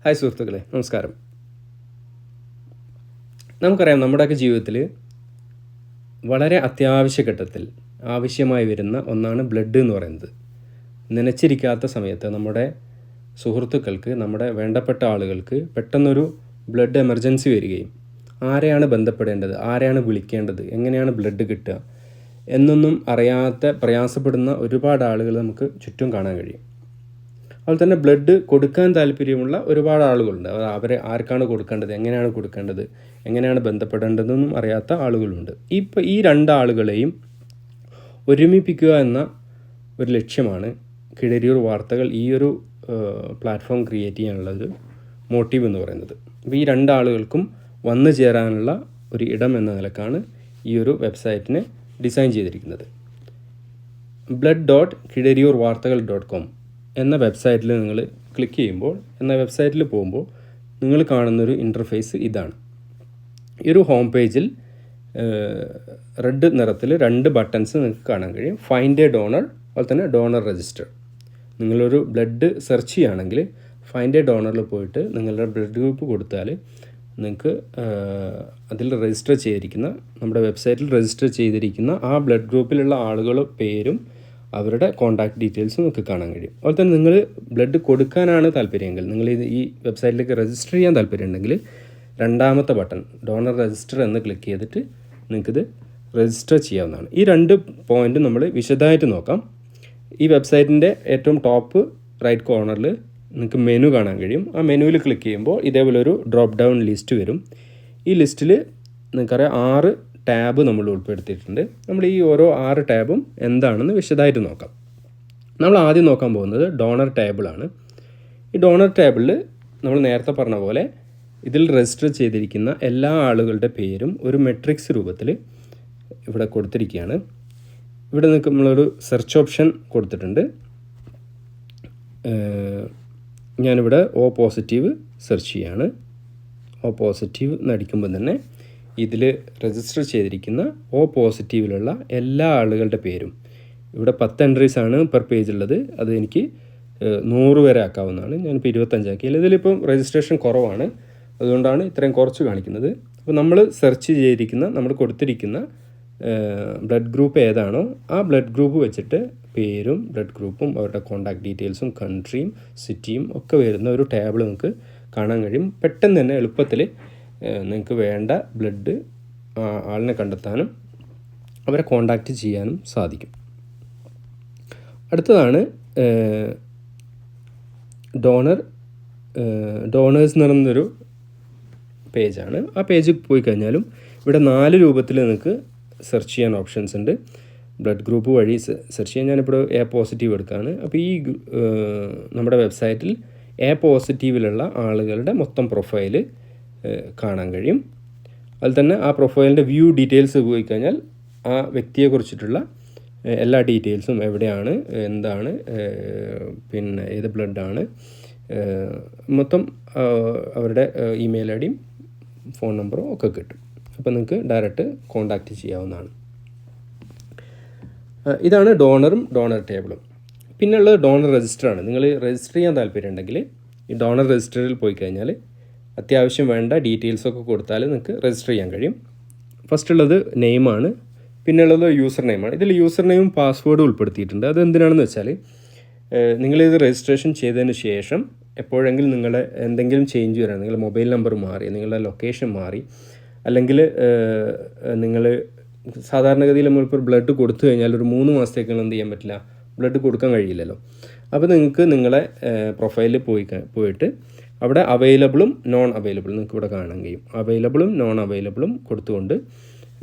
Hi സുഹൃത്തുക്കളെ, നമസ്കാരം. നമുക്കറിയാം, നമ്മുടെയൊക്കെ ജീവിതത്തിൽ വളരെ അത്യാവശ്യ ഘട്ടത്തിൽ ആവശ്യമായി വരുന്ന ഒന്നാണ് ബ്ലഡ് എന്ന് പറയുന്നത്. നനച്ചിരിക്കാത്ത സമയത്ത് നമ്മുടെ സുഹൃത്തുക്കൾക്ക്, നമ്മുടെ വേണ്ടപ്പെട്ട ആളുകൾക്ക് പെട്ടെന്നൊരു ബ്ലഡ് എമർജൻസി വരികയും ആരെയാണ് ബന്ധപ്പെടേണ്ടത്, ആരെയാണ് വിളിക്കേണ്ടത്, എങ്ങനെയാണ് ബ്ലഡ് കിട്ടുക എന്നൊന്നും അറിയാത്ത പ്രയാസപ്പെടുന്ന ഒരുപാട് ആളുകൾ നമുക്ക് ചുറ്റും കാണാൻ കഴിയും. അതുപോലെ തന്നെ ബ്ലഡ് കൊടുക്കാൻ താല്പര്യമുള്ള ഒരുപാട് ആളുകളുണ്ട്. അവരെ ആർക്കാണ് കൊടുക്കേണ്ടത്, എങ്ങനെയാണ് ബന്ധപ്പെടേണ്ടതെന്നും അറിയാത്ത ആളുകളുണ്ട്. ഈ രണ്ടാളുകളെയും ഒരുമിപ്പിക്കുക എന്ന ഒരു ലക്ഷ്യമാണ് കിഴരിയൂർ വാർത്തകൾ ഈ ഒരു പ്ലാറ്റ്ഫോം ക്രിയേറ്റ് ചെയ്യാനുള്ളൊരു മോട്ടീവ് എന്ന് പറയുന്നത്. അപ്പോൾ ഈ രണ്ടാളുകൾക്കും വന്നു ചേരാനുള്ള ഒരു ഇടം എന്ന നിലക്കാണ് ഈ ഒരു വെബ്സൈറ്റിനെ ഡിസൈൻ ചെയ്തിരിക്കുന്നത്. blood.kidariyurvartagal.com എന്ന വെബ്സൈറ്റിൽ നിങ്ങൾ ക്ലിക്ക് ചെയ്യുമ്പോൾ, വെബ്സൈറ്റിൽ പോകുമ്പോൾ നിങ്ങൾ കാണുന്നൊരു ഇൻ്റർഫേസ് ഇതാണ്. ഈ ഒരു ഹോം പേജിൽ റെഡ് നിറത്തിൽ 2 ബട്ടൺസ് നിങ്ങൾക്ക് കാണാൻ കഴിയും. ഫൈൻഡ് എ ഡോണർ, അതുപോലെ തന്നെ ഡോണർ രജിസ്റ്റർ. നിങ്ങളൊരു ബ്ലഡ് സെർച്ച് ചെയ്യുകയാണെങ്കിൽ ഫൈൻഡ് എ ഡോണറിൽ പോയിട്ട് നിങ്ങളുടെ ബ്ലഡ് ഗ്രൂപ്പ് കൊടുത്താൽ നിങ്ങൾക്ക് അതിൽ രജിസ്റ്റർ ചെയ്തിരിക്കുന്ന, നമ്മുടെ വെബ്സൈറ്റിൽ രജിസ്റ്റർ ചെയ്തിരിക്കുന്ന ആ ബ്ലഡ് ഗ്രൂപ്പിലുള്ള ആളുകളുടെ പേരും അവരുടെ കോൺടാക്ട് ഡീറ്റെയിൽസും നമുക്ക് കാണാൻ കഴിയും. അതുപോലെ തന്നെ നിങ്ങൾ ബ്ലഡ് കൊടുക്കാനാണ് താല്പര്യമെങ്കിൽ, നിങ്ങൾ ഈ വെബ്സൈറ്റിലേക്ക് രജിസ്റ്റർ ചെയ്യാൻ താല്പര്യമുണ്ടെങ്കിൽ രണ്ടാമത്തെ ബട്ടൺ ഡോണർ രജിസ്റ്റർ എന്ന് ക്ലിക്ക് ചെയ്തിട്ട് നിങ്ങൾക്കിത് രജിസ്റ്റർ ചെയ്യാവുന്നതാണ്. ഈ 2 പോയിൻറ്റ് നമ്മൾ വിശദമായിട്ട് നോക്കാം. ഈ വെബ്സൈറ്റിൻ്റെ ഏറ്റവും ടോപ്പ് റൈറ്റ് കോർണറിൽ നിങ്ങൾക്ക് മെനു കാണാൻ കഴിയും. ആ മെനുവിൽ ക്ലിക്ക് ചെയ്യുമ്പോൾ ഇതേപോലെ ഒരു ഡ്രോപ്പ് ഡൗൺ ലിസ്റ്റ് വരും. ഈ ലിസ്റ്റിൽ നിങ്ങൾക്കറിയാം 6 ടാബ് നമ്മൾ ഉൾപ്പെടുത്തിയിട്ടുണ്ട്. നമ്മൾ ഈ ഓരോ 6 ടാബും എന്താണെന്ന് വിശദമായിട്ട് നോക്കാം. നമ്മൾ ആദ്യം നോക്കാൻ പോകുന്നത് ഡോണർ ടേബിളാണ്. ഈ ഡോണർ ടേബിളിൽ നമ്മൾ നേരത്തെ പറഞ്ഞ പോലെ ഇതിൽ രജിസ്റ്റർ ചെയ്തിരിക്കുന്ന എല്ലാ ആളുകളുടെ പേരും ഒരു മെട്രിക്സ് രൂപത്തിൽ ഇവിടെ കൊടുത്തിരിക്കുകയാണ്. ഇവിടെ നിങ്ങൾക്ക് നമ്മളൊരു സെർച്ച് ഓപ്ഷൻ കൊടുത്തിട്ടുണ്ട്. ഞാനിവിടെ O പോസിറ്റീവ് സെർച്ച് ചെയ്യാണ്. O പോസിറ്റീവ് എന്നടിക്കുമ്പോൾ തന്നെ ഇതിൽ രജിസ്റ്റർ ചെയ്തിരിക്കുന്ന O പോസിറ്റീവിലുള്ള എല്ലാ ആളുകളുടെ പേരും, ഇവിടെ 10 എൻട്രീസാണ് പെർ പേജ് ഉള്ളത്. അത് എനിക്ക് 100 വരെ ആക്കാവുന്നതാണ്. ഞാനിപ്പോൾ 25 ആക്കിയാൽ ഇതിലിപ്പം രജിസ്ട്രേഷൻ കുറവാണ്, അതുകൊണ്ടാണ് ഇത്രയും കുറച്ച് കാണിക്കുന്നത്. അപ്പോൾ നമ്മൾ സെർച്ച് ചെയ്തിരിക്കുന്ന, നമ്മൾ കൊടുത്തിരിക്കുന്ന ബ്ലഡ് ഗ്രൂപ്പ് ഏതാണോ ആ ബ്ലഡ് ഗ്രൂപ്പ് വെച്ചിട്ട് പേരും ബ്ലഡ് ഗ്രൂപ്പും അവരുടെ കോൺടാക്ട് ഡീറ്റെയിൽസും കൺട്രിയും സിറ്റിയും ഒക്കെ വരുന്ന ഒരു ടേബിൾ നമുക്ക് കാണാൻ കഴിയും. പെട്ടെന്ന് തന്നെ എളുപ്പത്തിൽ നിങ്ങൾക്ക് വേണ്ട ബ്ലഡ് ആളിനെ കണ്ടെത്താനും അവരെ കോൺടാക്റ്റ് ചെയ്യാനും സാധിക്കും. അടുത്തതാണ് ഡോണേഴ്സ് എന്ന് പറയുന്നൊരു പേജാണ്. ആ പേജിൽ പോയി കഴിഞ്ഞാലും ഇവിടെ 4 രൂപത്തിൽ നിങ്ങൾക്ക് സെർച്ച് ചെയ്യാൻ ഓപ്ഷൻസ് ഉണ്ട്. ബ്ലഡ് ഗ്രൂപ്പ് വഴി സെർച്ച് ചെയ്യാൻ ഞാനിപ്പോൾ A പോസിറ്റീവ് എടുക്കുകയാണ്. അപ്പോൾ ഈ നമ്മുടെ വെബ്സൈറ്റിൽ A പോസിറ്റീവിലുള്ള ആളുകളുടെ മൊത്തം പ്രൊഫൈൽ കാണാൻ കഴിയും. അതിൽ തന്നെ ആ പ്രൊഫൈലിൻ്റെ വ്യൂ ഡീറ്റെയിൽസ് പോയി കഴിഞ്ഞാൽ ആ വ്യക്തിയെക്കുറിച്ചിട്ടുള്ള എല്ലാ ഡീറ്റെയിൽസും, എവിടെയാണ്, എന്താണ്, പിന്നെ ഏത് ബ്ലഡാണ്, മൊത്തം അവരുടെ ഇമെയിൽ ഐ ഡിയും ഫോൺ നമ്പറും ഒക്കെ കിട്ടും. അപ്പോൾ നിങ്ങൾക്ക് ഡയറക്റ്റ് കോൺടാക്റ്റ് ചെയ്യാവുന്നതാണ്. ഇതാണ് ഡോണറും ഡോണർ ടേബിളും. പിന്നെയുള്ളത് ഡോണർ രജിസ്റ്ററാണ്. നിങ്ങൾ രജിസ്റ്റർ ചെയ്യാൻ താല്പര്യമുണ്ടെങ്കിൽ ഈ ഡോണർ രജിസ്റ്ററിൽ പോയി കഴിഞ്ഞാൽ അത്യാവശ്യം വേണ്ട ഡീറ്റെയിൽസൊക്കെ കൊടുത്താൽ നിങ്ങൾക്ക് രജിസ്റ്റർ ചെയ്യാൻ കഴിയും. ഫസ്റ്റ് ഉള്ളത് നെയിമാണ്, പിന്നെയുള്ളത് യൂസർ നെയിമാണ്. ഇതിൽ യൂസർ നെയിമും പാസ്വേഡും ഉൾപ്പെടുത്തിയിട്ടുണ്ട്. അത് എന്തിനാണെന്ന് വെച്ചാൽ നിങ്ങളിത് രജിസ്ട്രേഷൻ ചെയ്തതിന് ശേഷം എപ്പോഴെങ്കിലും നിങ്ങളുടെ എന്തെങ്കിലും ചേഞ്ച് വരാൻ, നിങ്ങളുടെ മൊബൈൽ നമ്പർ മാറി, നിങ്ങളുടെ ലൊക്കേഷൻ മാറി, അല്ലെങ്കിൽ നിങ്ങൾ സാധാരണഗതിയിൽ നമ്മളിപ്പോൾ ബ്ലഡ് കൊടുത്തു കഴിഞ്ഞാൽ ഒരു 3 മാസത്തേക്കുള്ള എന്ത് ചെയ്യാൻ പറ്റില്ല, ബ്ലഡ് കൊടുക്കാൻ കഴിയില്ലല്ലോ. അപ്പോൾ നിങ്ങൾക്ക് നിങ്ങളെ പ്രൊഫൈലിൽ പോയിട്ട് അവിടെ അവൈലബിളും നോൺ അവൈലബിളും നിങ്ങൾക്ക് ഇവിടെ കാണാൻ കഴിയും. അവൈലബിളും നോൺ അവൈലബിളും കൊടുത്തുകൊണ്ട്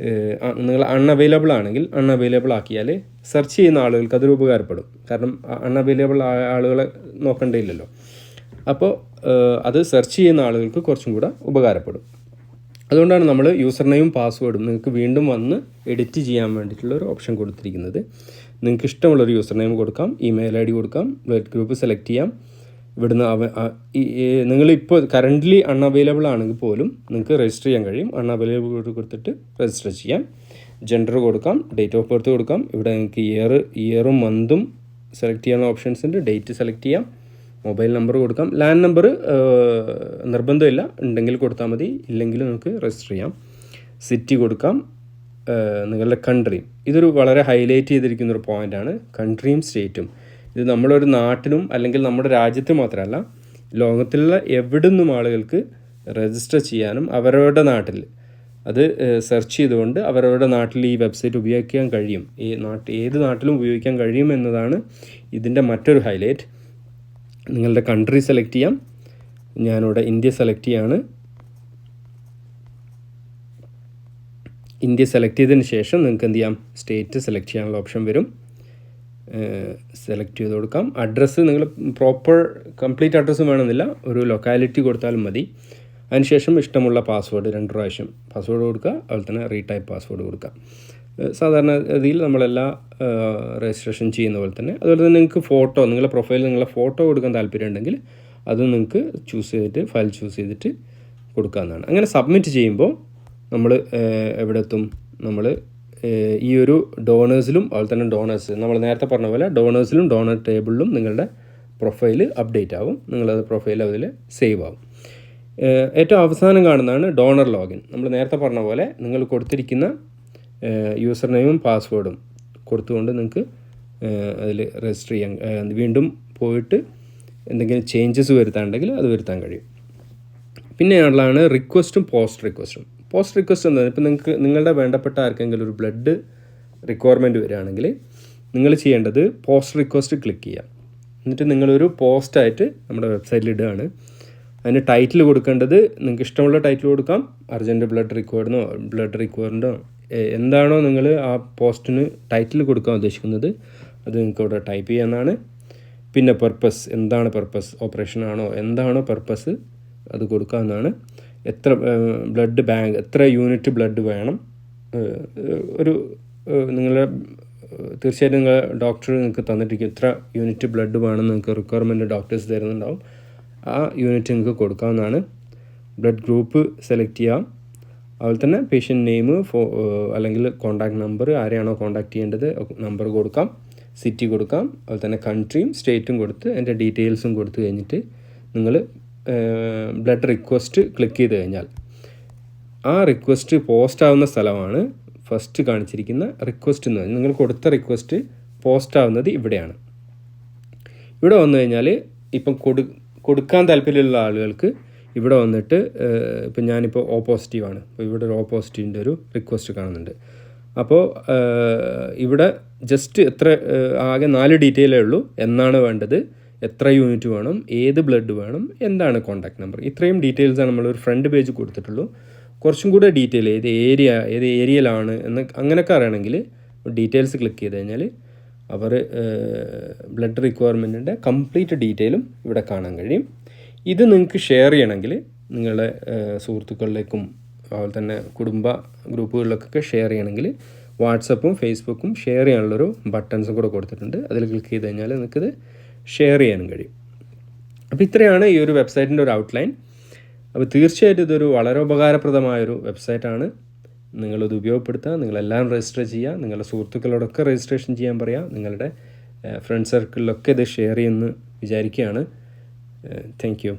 നിങ്ങൾ അൺഅവൈലബിൾ ആണെങ്കിൽ അൺഅവൈലബിൾ ആക്കിയാൽ സെർച്ച് ചെയ്യുന്ന ആളുകൾക്ക് അതൊരു ഉപകാരപ്പെടും. കാരണം അൺഅവൈലബിൾ ആളുകളെ നോക്കേണ്ടിയില്ലല്ലോ. അപ്പോൾ അത് സെർച്ച് ചെയ്യുന്ന ആളുകൾക്ക് കുറച്ചും കൂടെ ഉപകാരപ്പെടും. അതുകൊണ്ടാണ് നമ്മൾ യൂസർ നെയിം പാസ്വേഡും നിങ്ങൾക്ക് വീണ്ടും വന്ന് എഡിറ്റ് ചെയ്യാൻ വേണ്ടിയിട്ടുള്ള ഒരു ഓപ്ഷൻ കൊടുത്തിരിക്കുന്നത്. നിങ്ങൾക്ക് ഇഷ്ടമുള്ളൊരു യൂസർ നെയിം കൊടുക്കാം, ഇമെയിൽ ഐ ഡി കൊടുക്കാം, ബ്ലഡ് ഗ്രൂപ്പ് സെലക്ട് ചെയ്യാം. ഇവിടുന്ന് നിങ്ങളിപ്പോൾ കറൻ്റ്ലി അൺഅവൈലബിൾ ആണെങ്കിൽ പോലും നിങ്ങൾക്ക് രജിസ്റ്റർ ചെയ്യാൻ കഴിയും. അൺഅവൈലബിൾ കൊടുത്തിട്ട് രജിസ്റ്റർ ചെയ്യാം. ജെൻഡർ കൊടുക്കാം, ഡേറ്റ് ഓഫ് ബർത്ത് കൊടുക്കാം. ഇവിടെ നിങ്ങൾക്ക് ഇയറും മന്തും സെലക്ട് ചെയ്യാവുന്ന ഓപ്ഷൻസ് ഉണ്ട്. ഡേറ്റ് സെലക്ട് ചെയ്യാം, മൊബൈൽ നമ്പർ കൊടുക്കാം. ലാൻഡ് നമ്പർ നിർബന്ധമില്ല, ഉണ്ടെങ്കിൽ കൊടുത്താൽ മതി, ഇല്ലെങ്കിൽ നമുക്ക് രജിസ്റ്റർ ചെയ്യാം. സിറ്റി കൊടുക്കാം, നിങ്ങളുടെ കൺട്രിയും. ഇതൊരു വളരെ ഹൈലൈറ്റ് ചെയ്തിരിക്കുന്നൊരു പോയിൻ്റാണ്, കൺട്രിയും സ്റ്റേറ്റും. ഇത് നമ്മളൊരു നാട്ടിലും അല്ലെങ്കിൽ നമ്മുടെ രാജ്യത്ത് മാത്രമല്ല, ലോകത്തിലുള്ള എവിടെ നിന്നും ആളുകൾക്ക് രജിസ്റ്റർ ചെയ്യാനും അവരവരുടെ നാട്ടിൽ അത് സെർച്ച് ചെയ്തുകൊണ്ട് അവരവരുടെ നാട്ടിൽ ഈ വെബ്സൈറ്റ് ഉപയോഗിക്കാൻ കഴിയും. ഏത് നാട്ടിലും ഉപയോഗിക്കാൻ കഴിയും എന്നതാണ് ഇതിൻ്റെ മറ്റൊരു ഹൈലൈറ്റ്. നിങ്ങളുടെ കൺട്രി സെലക്ട് ചെയ്യാം. ഞാനിവിടെ ഇന്ത്യ സെലക്ട് ചെയ്യാണ്. ഇന്ത്യ സെലക്ട് ചെയ്തതിന് ശേഷം നിങ്ങൾക്ക് എന്ത് ചെയ്യാം, സ്റ്റേറ്റ് സെലക്ട് ചെയ്യാനുള്ള ഓപ്ഷൻ വരും. സെലക്ട് ചെയ്ത് കൊടുക്കാം. അഡ്രസ്സ് നിങ്ങൾ പ്രോപ്പർ കംപ്ലീറ്റ് അഡ്രസ്സ് വേണമെന്നില്ല, ഒരു ലൊക്കാലിറ്റി കൊടുത്താലും മതി. അതിനുശേഷം ഇഷ്ടമുള്ള പാസ്വേഡ് 2 പ്രാവശ്യം പാസ്വേഡ് കൊടുക്കുക. അതുപോലെ തന്നെ റീടൈപ്പ് പാസ്വേഡ് കൊടുക്കുക. സാധാരണ രീതിയിൽ നമ്മളെല്ലാ രജിസ്ട്രേഷൻ ചെയ്യുന്ന പോലെ തന്നെ. അതുപോലെ തന്നെ നിങ്ങൾക്ക് ഫോട്ടോ, നിങ്ങളുടെ പ്രൊഫൈലിൽ നിങ്ങളുടെ ഫോട്ടോ കൊടുക്കാൻ താല്പര്യമുണ്ടെങ്കിൽ അത് നിങ്ങൾക്ക് ചൂസ് ചെയ്തിട്ട് ഫയൽ ചൂസ് ചെയ്തിട്ട് കൊടുക്കാവുന്നതാണ്. അങ്ങനെ സബ്മിറ്റ് ചെയ്യുമ്പോൾ നമ്മൾ എവിടെ എത്തും, നമ്മൾ ഈ ഒരു ഡോണേഴ്സിലും അതുപോലെ തന്നെ നമ്മൾ നേരത്തെ പറഞ്ഞ പോലെ ഡോണേഴ്സിലും ഡോണർ ടേബിളിലും നിങ്ങളുടെ പ്രൊഫൈൽ അപ്ഡേറ്റ് ആവും. നിങ്ങളത് പ്രൊഫൈൽ അതിൽ സേവ് ആവും. ഏറ്റവും അവസാനം കാണുന്നതാണ് ഡോണർ ലോഗിൻ. നമ്മൾ നേരത്തെ പറഞ്ഞ പോലെ നിങ്ങൾ കൊടുത്തിരിക്കുന്ന യൂസർ നെയിമും പാസ്വേഡും കൊടുത്തുകൊണ്ട് നിങ്ങൾക്ക് അതിൽ രജിസ്റ്റർ ചെയ്യാൻ, വീണ്ടും പോയിട്ട് എന്തെങ്കിലും ചേഞ്ചസ് വരുത്താനുണ്ടെങ്കിൽ അത് വരുത്താൻ കഴിയും. പിന്നെയുള്ളതാണ് റിക്വസ്റ്റും പോസ്റ്റ് റിക്വസ്റ്റും. പോസ്റ്റ് റിക്വസ്റ്റ് എന്താണ്, ഇപ്പോൾ നിങ്ങളുടെ വേണ്ടപ്പെട്ട ആർക്കെങ്കിലും ഒരു ബ്ലഡ് റിക്വയർമെൻറ്റ് വരികയാണെങ്കിൽ നിങ്ങൾ ചെയ്യേണ്ടത് പോസ്റ്റ് റിക്വസ്റ്റ് ക്ലിക്ക് ചെയ്യാം. എന്നിട്ട് നിങ്ങളൊരു പോസ്റ്റായിട്ട് നമ്മുടെ വെബ്സൈറ്റിൽ ഇടുകയാണ്. അതിന് ടൈറ്റിൽ കൊടുക്കേണ്ടത് നിങ്ങൾക്ക് ഇഷ്ടമുള്ള ടൈറ്റിൽ കൊടുക്കാം. അർജൻറ്റ് ബ്ലഡ് റിക്വയർഡോ എന്താണോ നിങ്ങൾ ആ പോസ്റ്റിന് ടൈറ്റിൽ കൊടുക്കാൻ ഉദ്ദേശിക്കുന്നത് അത് നിങ്ങൾക്ക് ഇവിടെ ടൈപ്പ് ചെയ്യാവുന്നതാണ്. പിന്നെ പർപ്പസ്, എന്താണ് പർപ്പസ്, ഓപ്പറേഷൻ ആണോ എന്താണോ പർപ്പസ് അത് കൊടുക്കാവുന്നതാണ്. എത്ര ബ്ലഡ് ബാങ്ക്, എത്ര യൂണിറ്റ് ബ്ലഡ് വേണം, തീർച്ചയായിട്ടും നിങ്ങൾ ഡോക്ടർ നിങ്ങൾക്ക് തന്നിട്ടിരിക്കും എത്ര യൂണിറ്റ് ബ്ലഡ് വേണമെന്ന് നിങ്ങൾക്ക് റിക്വയർമെൻറ്റ് ഡോക്ടേഴ്സ് തരുന്നുണ്ടാവും. ആ യൂണിറ്റ് നിങ്ങൾക്ക് കൊടുക്കാവുന്നതാണ്. ബ്ലഡ് ഗ്രൂപ്പ് സെലക്ട് ചെയ്യാം. അതുപോലെ തന്നെ പേഷ്യൻ്റ് നെയിം, അല്ലെങ്കിൽ കോൺടാക്ട് നമ്പർ, ആരെയാണോ കോൺടാക്ട് ചെയ്യേണ്ടത് നമ്പർ കൊടുക്കാം. സിറ്റി കൊടുക്കാം. അതുപോലെ തന്നെ കൺട്രിയും സ്റ്റേറ്റും കൊടുത്ത് അതിൻ്റെ ഡീറ്റെയിൽസും കൊടുത്തു കഴിഞ്ഞിട്ട് നിങ്ങൾ ബ്ലഡ് റിക്വസ്റ്റ് ക്ലിക്ക് ചെയ്ത് കഴിഞ്ഞാൽ ആ റിക്വസ്റ്റ് പോസ്റ്റ് ആവുന്ന സ്ഥലമാണ് ഫസ്റ്റ് കാണിച്ചിരിക്കുന്ന റിക്വസ്റ്റ് എന്ന് പറഞ്ഞാൽ നിങ്ങൾ കൊടുത്ത റിക്വസ്റ്റ് പോസ്റ്റ് ആവുന്നത് ഇവിടെയാണ്. ഇവിടെ വന്നു കഴിഞ്ഞാൽ ഇപ്പം കൊടുക്കാൻ താല്പര്യമുള്ള ആളുകൾക്ക് ഇവിടെ വന്നിട്ട് ഇപ്പം ഞാനിപ്പോൾ O പോസിറ്റീവാണ്. അപ്പോൾ ഇവിടെ ഒരു O പോസിറ്റീവിൻ്റെ ഒരു റിക്വസ്റ്റ് കാണുന്നുണ്ട്. അപ്പോൾ ഇവിടെ ജസ്റ്റ് ആകെ 4 ഡീറ്റെയിലേ ഉള്ളൂ. എന്നാണ് വേണ്ടത്, എത്ര യൂണിറ്റ് വേണം, ഏത് ബ്ലഡ് വേണം, എന്താണ് കോൺടാക്ട് നമ്പർ, ഇത്രയും ഡീറ്റെയിൽസാണ് നമ്മളൊരു ഫ്രണ്ട് പേജ് കൊടുത്തിട്ടുള്ളൂ. കുറച്ചും കൂടെ ഡീറ്റെയിൽ ഏത് ഏരിയയിലാണ് എന്ന് അങ്ങനെയൊക്കെ അറിയണമെങ്കിൽ ഡീറ്റെയിൽസ് ക്ലിക്ക് ചെയ്ത് കഴിഞ്ഞാൽ അവർ ബ്ലഡ് റിക്വയർമെൻറ്റിൻ്റെ കംപ്ലീറ്റ് ഡീറ്റെയിലും ഇവിടെ കാണാൻ കഴിയും. ഇത് നിങ്ങൾക്ക് ഷെയർ ചെയ്യണമെങ്കിൽ നിങ്ങളുടെ സുഹൃത്തുക്കളിലേക്കും അതുപോലെ തന്നെ കുടുംബ ഗ്രൂപ്പുകളിലൊക്കെ ഷെയർ ചെയ്യണമെങ്കിൽ വാട്സപ്പും ഫേസ്ബുക്കും ഷെയർ ചെയ്യാനുള്ളൊരു ബട്ടൺസും കൂടെ കൊടുത്തിട്ടുണ്ട്. അതിൽ ക്ലിക്ക് ചെയ്ത് കഴിഞ്ഞാൽ നിങ്ങൾക്കിത് ഷെയർ ചെയ്യാനും കഴിയും. അപ്പോൾ ഇത്രയാണ് ഈ ഒരു വെബ്സൈറ്റിൻ്റെ ഒരു ഔട്ട്ലൈൻ. അപ്പോൾ തീർച്ചയായിട്ടും ഇതൊരു വളരെ ഉപകാരപ്രദമായൊരു വെബ്സൈറ്റാണ്. നിങ്ങളത് ഉപയോഗപ്പെടുത്തുക, നിങ്ങളെല്ലാം രജിസ്റ്റർ ചെയ്യുക, നിങ്ങളുടെ സുഹൃത്തുക്കളോടൊക്കെ രജിസ്ട്രേഷൻ ചെയ്യാൻ പറയുക, നിങ്ങളുടെ ഫ്രണ്ട് സർക്കിളിലൊക്കെ ഇത് ഷെയർ ചെയ്യുമെന്ന് വിചാരിക്കുകയാണ്. Thank you.